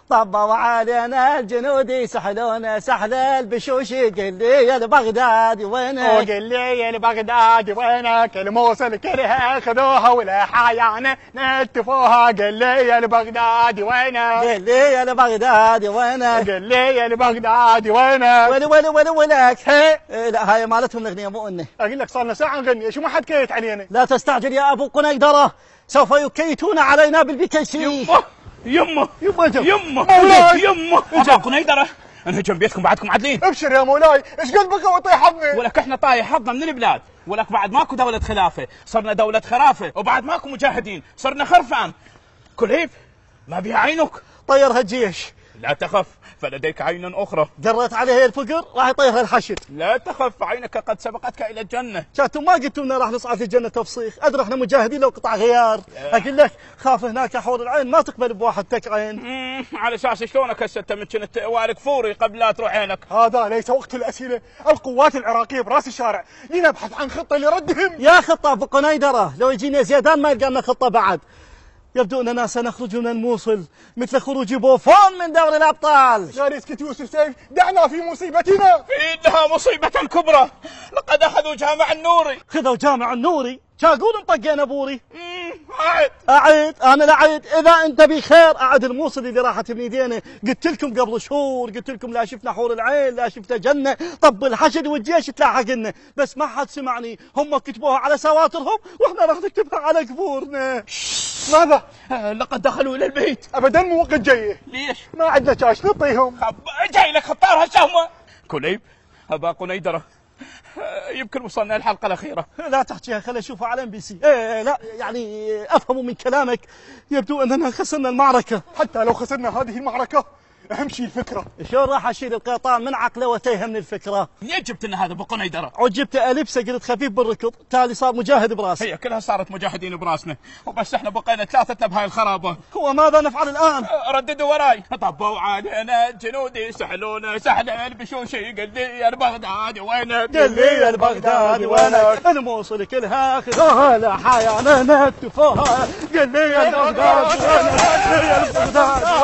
طبوا علينا الجنودي سحلونا سحل البشوشي، قل لي يا البغدادي وينك؟ وقل لي يا البغدادي وينك؟ الموصل كلها خذوها ولا حيانا نتفوها، قل لي يا البغدادي وينك؟ قل لي يا البغدادي وينك؟ قل لي يا البغدادي وينك؟ ويلي ولك هي لا هاي مالتهم الاغنيه مو اني اقول لك صار لنا ساعه نغني، شو ما حد كيت علينا. لا تستعجل يا ابو قنيدره، سوف يكيتون علينا بالبكيسي. يمه ابو قنيدره انهجم بيتكم بعدكم عدلين. ابشر يا مولاي، ايش قد بقى وطيح حظنا؟ ولك احنا طايح حظنا من البلاد، ولك بعد ماكو دولة خلافة صرنا دولة خرافة، وبعد ماكو مجاهدين صرنا خرفان. كليب ما بيها عينك؟ طيرها الجيش. لا تخف فلديك عين أخرى. قرت عليها الفقر راح يطيرها الحشد. لا تخف عينك قد سبقتك إلى الجنة. شاتوا ما قلتوا لنا راح نصعد الجنة تفصيخ، أدري احنا مجاهدين لو قطع غيار. أقول لك خاف هناك حور العين ما تقبل بواحد تك عين. على أساس شلونك هسه أنت من كنت وارق فوري قبل لا تروح عينك؟ هذا ليس وقت الأسئلة، القوات العراقية براس الشارع، لنبحث عن خطة لردهم. يا خطة أبو قنيدرة، لو يجينا زيدان ما يلقى لنا خطة بعد. يبدو أننا سنخرج من الموصل مثل خروج بوفون من دوري الأبطال. غالي اسكت يوسف سيف، دعنا في مصيبتنا. إنها مصيبة كبرى، لقد أخذوا جامع النوري. خذوا جامع النوري؟ شاقول طقينا بوري. أعد أنا لا أعد، إذا أنت بخير أعد الموصل اللي راحت من يدينا. قلت لكم قبل شهور، قلت لكم لا شفنا حور العين لا شفنا جنة، طب الحشد والجيش تلاحق لنا، بس ما حد سمعني. هم كتبوها على سواترهم وإحنا راح نكتبها على قبورنا. ماذا؟ لقد دخلوا إلى البيت. أبدا مو وقت جاي. ليش؟ ما عندنا كاش نعطيهم. جاي لك خطار هالشهمة. كليب أبا قنيدرة، يمكن وصلنا الحلقة الأخيرة. لا تحكيها، خلينا نشوفها على MBC. لا يعني أفهم من كلامك يبدو أننا خسرنا المعركة. حتى لو خسرنا هذه المعركة أهم شيء الفكرة. شلون راح أشيل القيطان من عقله وتيها من الفكرة؟ منين جبت لنا هذا أبو قنيدرة؟ عجبت ألبسه قلت خفيف بالركض، تالي صار مجاهد براسه. هي كلها صارت مجاهدين براسنا، وبس احنا بقينا ثلاثتنا بهاي الخرابة. هو ماذا نفعل الآن؟ رددوا وراي. طبوا علينا الجنودي سحلونا سحل البشوشي، قل لي يا البغدادي وينك؟ قل لي يا البغدادي وينك؟ الموصل كلها خذوها لا حيانا نتفوها، قل لي يا البغدادي وينك؟ قل لي يا البغدادي